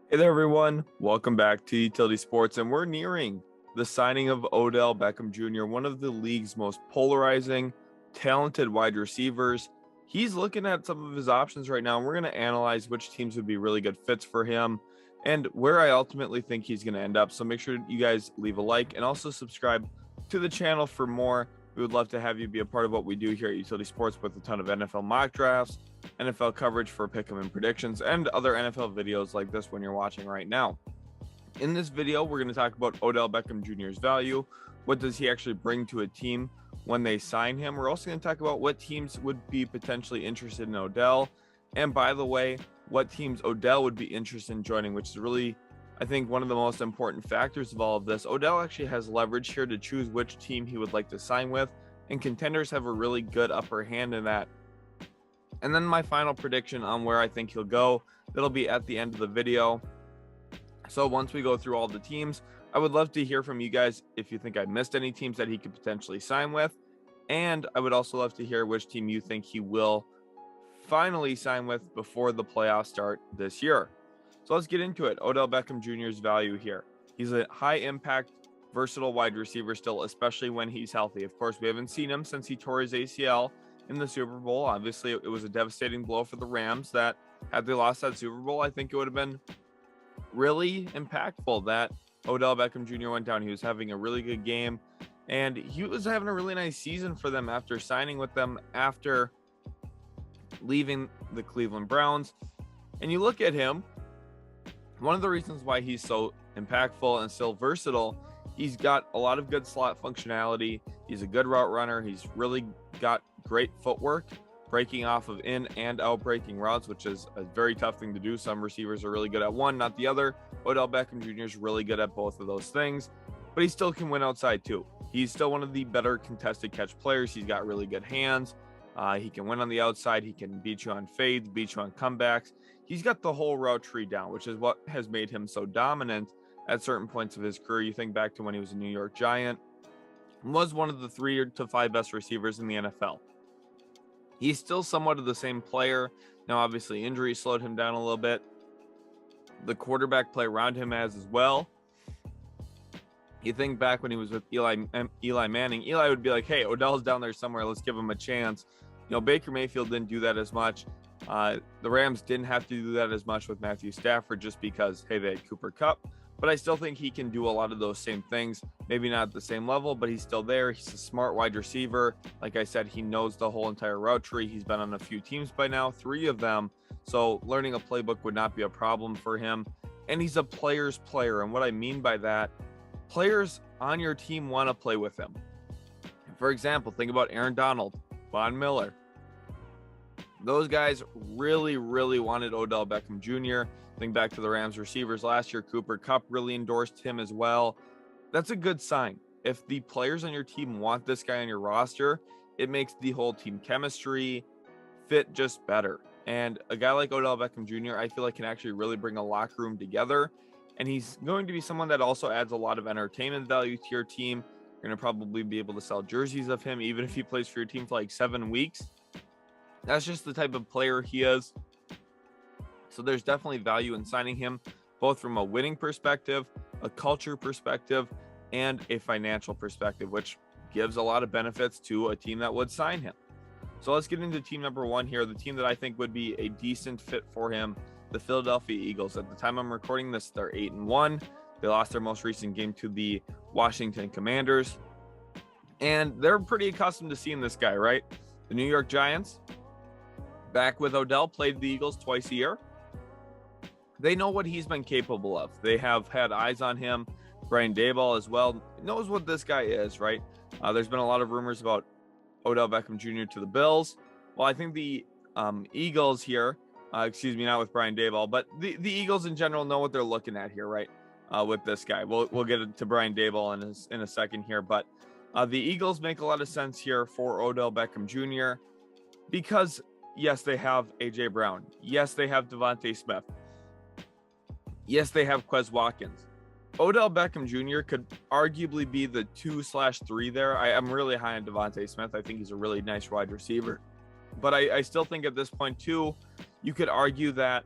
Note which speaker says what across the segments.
Speaker 1: Hey there, everyone. Welcome back to Utility Sports, and we're nearing the signing of Odell Beckham Jr., one of the league's most polarizing, talented wide receivers. He's looking at some of his options right now, and we're going to analyze which teams would be really good fits for him and where I ultimately think he's going to end up. So make sure you guys leave a like and also subscribe to the channel for more. We would love to have you be a part of what we do here at Utility Sports with a ton of NFL mock drafts, NFL coverage for pick'em and predictions, and other NFL videos like this one you're watching right now. In this video, we're going to talk about Odell Beckham Jr.'s value. What does he actually bring to a team when they sign him? We're also going to talk about what teams would be potentially interested in Odell. And by the way, what teams Odell would be interested in joining, which is really, I think, one of the most important factors of all of this. Odell actually has leverage here to choose which team he would like to sign with, and contenders have a really good upper hand in that. And then my final prediction on where I think he'll go, that'll be at the end of the video. So once we go through all the teams, I would love to hear from you guys if you think I missed any teams that he could potentially sign with. And I would also love to hear which team you think he will finally sign with before the playoffs start this year. So let's get into it. Odell Beckham Jr.'s value here. He's a high impact, versatile wide receiver still, especially when he's healthy. Of course, we haven't seen him since he tore his ACL in the Super Bowl. Obviously, it was a devastating blow for the Rams that had they lost that Super Bowl, I think it would have been really impactful that Odell Beckham Jr. went down. He was having a really good game, and he was having a really nice season for them after signing with them after leaving the Cleveland Browns. And you look at him, one of the reasons why he's so impactful and still versatile, he's got a lot of good slot functionality. He's a good route runner. He's really got great footwork, breaking off of in and out breaking routes, which is a very tough thing to do. Some receivers are really good at one, not the other. Odell Beckham Jr. is really good at both of those things, but he still can win outside too. He's still one of the better contested catch players. He's got really good hands. He can win on the outside. He can beat you on fades, beat you on comebacks. He's got the whole route tree down, which is what has made him so dominant at certain points of his career. You think back to when he was a New York Giant, was one of the 3 to 5 best receivers in the NFL. He's still somewhat of the same player. Now, obviously, injury slowed him down a little bit. The quarterback play around him has as well. You think back when he was with Eli Manning, Eli would be like, hey, Odell's down there somewhere. Let's give him a chance. Baker Mayfield didn't do that as much. The Rams didn't have to do that as much with Matthew Stafford just because, hey, they had Cooper Kupp. But I still think he can do a lot of those same things. Maybe not at the same level, but he's still there. He's a smart wide receiver. Like I said, he knows the whole entire route tree. He's been on a few teams by now, 3 of them. So learning a playbook would not be a problem for him. And he's a player's player. And what I mean by that, players on your team want to play with him. For example, think about Aaron Donald, Von Miller. Those guys really, really wanted Odell Beckham Jr. Think back to the Rams receivers last year. Cooper Kupp really endorsed him as well. That's a good sign. If the players on your team want this guy on your roster, it makes the whole team chemistry fit just better. And a guy like Odell Beckham Jr., I feel like can actually really bring a locker room together. And he's going to be someone that also adds a lot of entertainment value to your team. You're going to probably be able to sell jerseys of him, even if he plays for your team for like 7 weeks. That's just the type of player he is. So there's definitely value in signing him, both from a winning perspective, a culture perspective, and a financial perspective, which gives a lot of benefits to a team that would sign him. So let's get into team number 1 here, the team that I think would be a decent fit for him, the Philadelphia Eagles. At the time I'm recording this, they're 8-1. They lost their most recent game to the Washington Commanders. And they're pretty accustomed to seeing this guy, right? The New York Giants, back with Odell, played the Eagles twice a year. They know what he's been capable of. They have had eyes on him. Brian Daboll as well knows what this guy is, right? There's been a lot of rumors about Odell Beckham Jr. to the Bills. Well, I think the Eagles here, not with Brian Daboll, but the Eagles in general know what they're looking at here, right? With this guy. We'll get to Brian Daboll in a second here, but the Eagles make a lot of sense here for Odell Beckham Jr. because, yes, they have A.J. Brown. Yes, they have Devontae Smith. Yes, they have Quez Watkins. Odell Beckham Jr. could arguably be the 2/3 there. I'm really high on Devontae Smith. I think he's a really nice wide receiver. But I still think at this point, too, you could argue that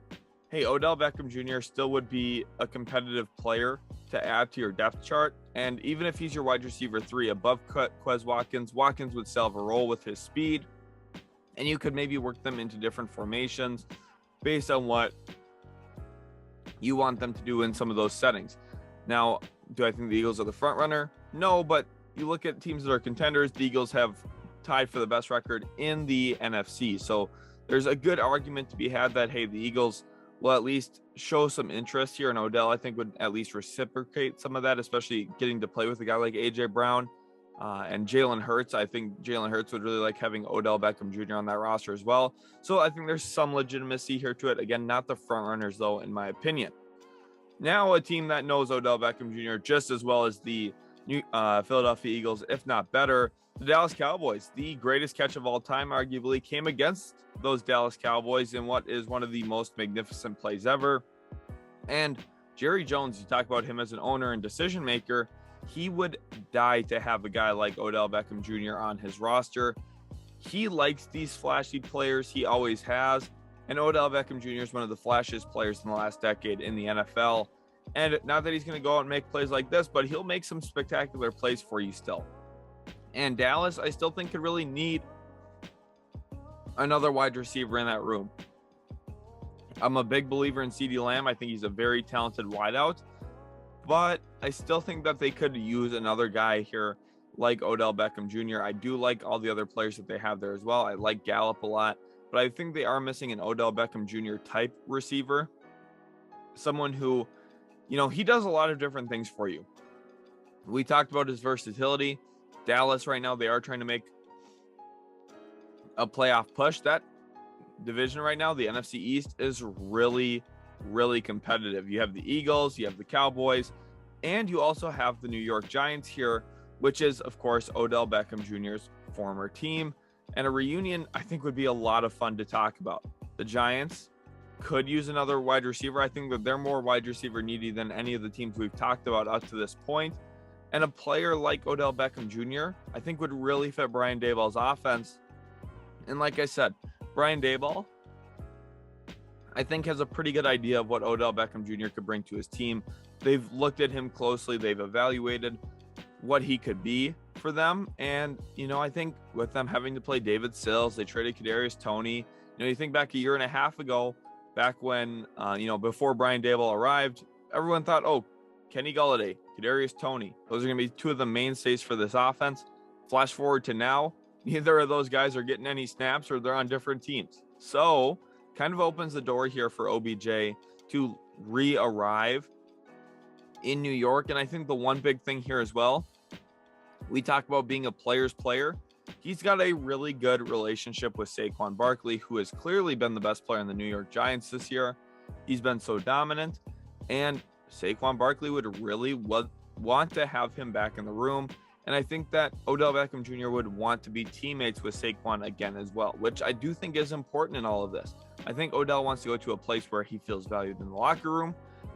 Speaker 1: hey, Odell Beckham Jr. still would be a competitive player to add to your depth chart. And even if he's your wide receiver 3 above Quez Watkins, Watkins would still have a role with his speed. And you could maybe work them into different formations based on what you want them to do in some of those settings. Now, do I think the Eagles are the front runner? No, but you look at teams that are contenders, the Eagles have tied for the best record in the NFC. So there's a good argument to be had that, hey, the Eagles will at least show some interest here, and Odell, I think, would at least reciprocate some of that, especially getting to play with a guy like AJ Brown and Jalen Hurts. I think Jalen Hurts would really like having Odell Beckham Jr. on that roster as well. So I think there's some legitimacy here to it. Again, not the front runners, though, in my opinion. Now, a team that knows Odell Beckham Jr. just as well as the Philadelphia Eagles, if not better, the Dallas Cowboys. The greatest catch of all time, arguably, came against those Dallas Cowboys in what is one of the most magnificent plays ever. And Jerry Jones, you talk about him as an owner and decision maker, he would die to have a guy like Odell Beckham Jr. on his roster. He likes these flashy players. He always has. And Odell Beckham Jr. is one of the flashiest players in the last decade in the NFL. And not that he's going to go out and make plays like this, but he'll make some spectacular plays for you still. And Dallas, I still think, could really need another wide receiver in that room. I'm a big believer in CeeDee Lamb. I think he's a very talented wideout. But I still think that they could use another guy here like Odell Beckham Jr. I do like all the other players that they have there as well. I like Gallup a lot. But I think they are missing an Odell Beckham Jr. type receiver. Someone who, he does a lot of different things for you. We talked about his versatility. Dallas right now, they are trying to make a playoff push. That division right now, the NFC East, is really, really competitive. You have the Eagles, you have the Cowboys, and you also have the New York Giants here, which is, of course, Odell Beckham Jr.'s former team. And a reunion, I think, would be a lot of fun to talk about. The Giants could use another wide receiver. I think that they're more wide receiver needy than any of the teams we've talked about up to this point. And a player like Odell Beckham Jr., I think, would really fit Brian Daboll's offense. And like I said, Brian Daboll, I think, has a pretty good idea of what Odell Beckham Jr. could bring to his team. They've looked at him closely. They've evaluated what he could be for them. And, I think with them having to play David Sills, they traded Kadarius Toney. You think back a year and a half ago, back when, before Brian Daboll arrived, everyone thought, oh, Kenny Golladay, Kadarius Toney, those are going to be two of the mainstays for this offense. Flash forward to now, neither of those guys are getting any snaps or they're on different teams. So kind of opens the door here for OBJ to re-arrive in New York. And I think the one big thing here as well, we talk about being a player's player. He's got a really good relationship with Saquon Barkley, who has clearly been the best player in the New York Giants this year. He's been so dominant, and Saquon Barkley would really want to have him back in the room. And I think that Odell Beckham Jr. would want to be teammates with Saquon again as well, which I do think is important in all of this. I think Odell wants to go to a place where he feels valued in the locker room.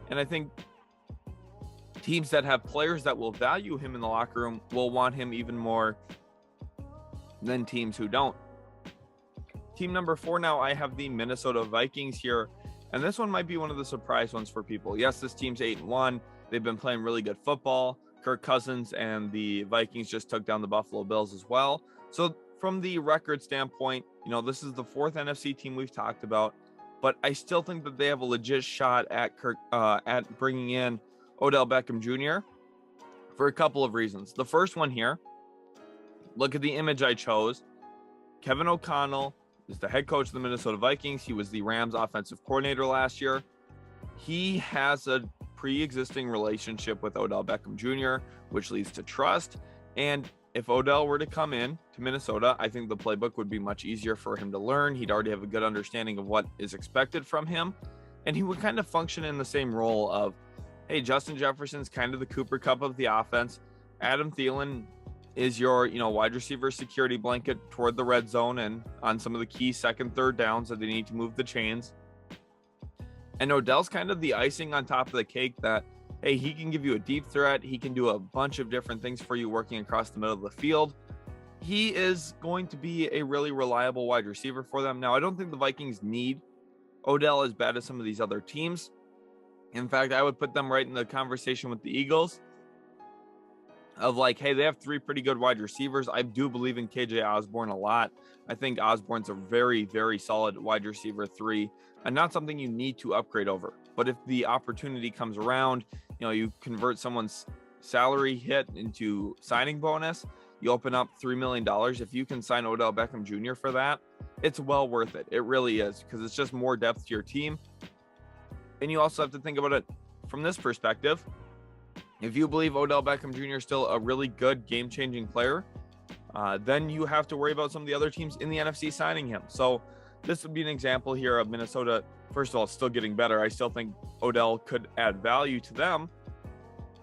Speaker 1: And I think teams that have players that will value him in the locker room will want him even more than teams who don't. Team number 4 now, I have the Minnesota Vikings here. And this one might be one of the surprise ones for people. Yes, this team's 8-1. They've been playing really good football. Kirk Cousins and the Vikings just took down the Buffalo Bills as well. So from the record standpoint, this is the 4th NFC team we've talked about. But I still think that they have a legit shot at at bringing in Odell Beckham Jr. for a couple of reasons. The first one here, look at the image I chose. Kevin O'Connell is the head coach of the Minnesota Vikings. He was the Rams offensive coordinator last year. He has a pre-existing relationship with Odell Beckham Jr., which leads to trust. And if Odell were to come in to Minnesota, I think the playbook would be much easier for him to learn. He'd already have a good understanding of what is expected from him. And he would kind of function in the same role of, hey, Justin Jefferson's kind of the Cooper Kupp of the offense. Adam Thielen is your, wide receiver security blanket toward the red zone and on some of the key second, third downs that they need to move the chains. And Odell's kind of the icing on top of the cake that, hey, he can give you a deep threat. He can do a bunch of different things for you working across the middle of the field. He is going to be a really reliable wide receiver for them. Now, I don't think the Vikings need Odell is bad as some of these other teams. In fact, I would put them right in the conversation with the Eagles of like, hey, they have 3 pretty good wide receivers. I do believe in KJ Osborne a lot. I think Osborne's a very, very solid wide receiver 3 and not something you need to upgrade over. But if the opportunity comes around, you convert someone's salary hit into signing bonus, you open up $3 million. If you can sign Odell Beckham Jr. for that, it's well worth it. It really is, because it's just more depth to your team. And you also have to think about it from this perspective. If you believe Odell Beckham Jr. is still a really good game-changing player, then you have to worry about some of the other teams in the NFC signing him. So this would be an example here of Minnesota, first of all, still getting better. I still think Odell could add value to them,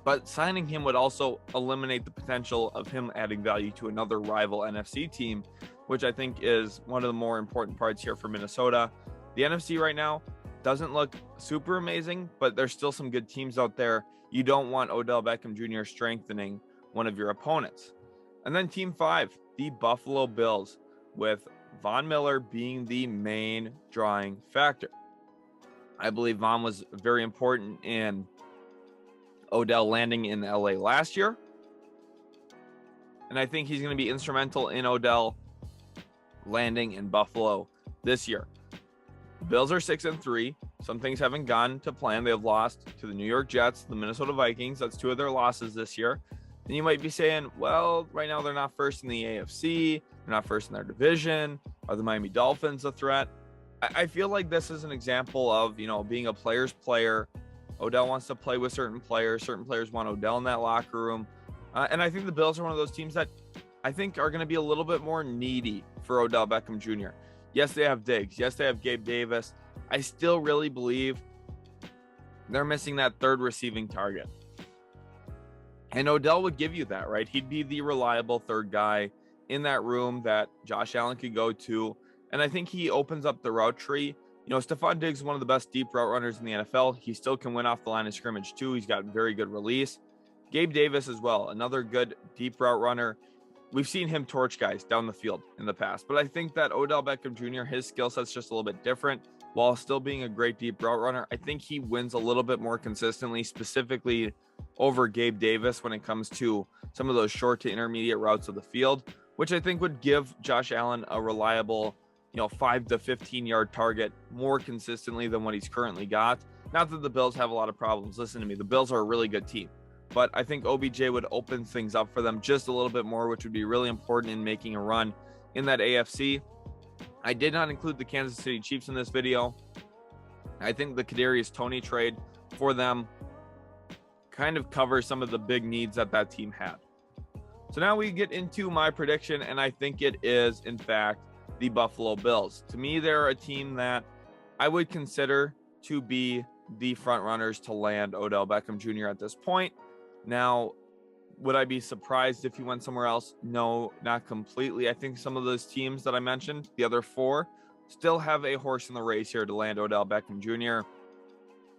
Speaker 1: but signing him would also eliminate the potential of him adding value to another rival NFC team, which I think is one of the more important parts here for Minnesota. The NFC right now doesn't look super amazing, but there's still some good teams out there. You don't want Odell Beckham Jr. strengthening one of your opponents. And then team 5, the Buffalo Bills, with Von Miller being the main drawing factor. I believe Von was very important in Odell landing in LA last year. And I think he's going to be instrumental in Odell landing in Buffalo this year. The Bills are 6-3. Some things haven't gone to plan. They have lost to the New York Jets, the Minnesota Vikings. That's 2 of their losses this year. And you might be saying, well, right now they're not first in the AFC. They're not first in their division. Are the Miami Dolphins a threat? I feel like this is an example of, being a player's player. Odell wants to play with certain players. Certain players want Odell in that locker room. And I think the Bills are one of those teams that I think are going to be a little bit more needy for Odell Beckham Jr. Yes, they have Diggs. Yes, they have Gabe Davis. I still really believe they're missing that third receiving target. And Odell would give you that, right? He'd be the reliable third guy in that room that Josh Allen could go to. And I think he opens up the route tree. Stephon Diggs is one of the best deep route runners in the NFL. He still can win off the line of scrimmage too. He's got very good release. Gabe Davis as well, another good deep route runner. We've seen him torch guys down the field in the past, but I think that Odell Beckham Jr., his skill set's just a little bit different. While still being a great deep route runner, I think he wins a little bit more consistently, specifically over Gabe Davis when it comes to some of those short to intermediate routes of the field, which I think would give Josh Allen a reliable, 5 to 15 yard target more consistently than what he's currently got. Not that the Bills have a lot of problems. Listen to me. The Bills are a really good team, but I think OBJ would open things up for them just a little bit more, which would be really important in making a run in that AFC. I did not include the Kansas City Chiefs in this video. I think the Kadarius Toney trade for them kind of covers some of the big needs that team had. So now we get into my prediction, and I think it is, in fact, the Buffalo Bills. To me, they're a team that I would consider to be the front runners to land Odell Beckham Jr. at this point. Now, would I be surprised if he went somewhere else? No, not completely. I think some of those teams that I mentioned, the other 4, still have a horse in the race here to land Odell Beckham Jr.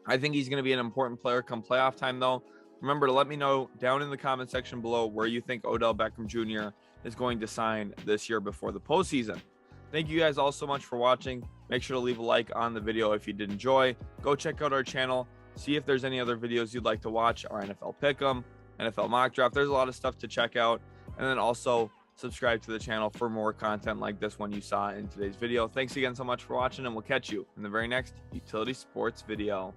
Speaker 1: I think he's going to be an important player come playoff time, though. Remember to let me know down in the comment section below where you think Odell Beckham Jr. is going to sign this year before the postseason. Thank you guys all so much for watching. Make sure to leave a like on the video if you did enjoy. Go check out our channel. See if there's any other videos you'd like to watch. Our NFL Pick'em, NFL Mock Draft. There's a lot of stuff to check out. And then also subscribe to the channel for more content like this one you saw in today's video. Thanks again so much for watching, and we'll catch you in the very next Utility Sports video.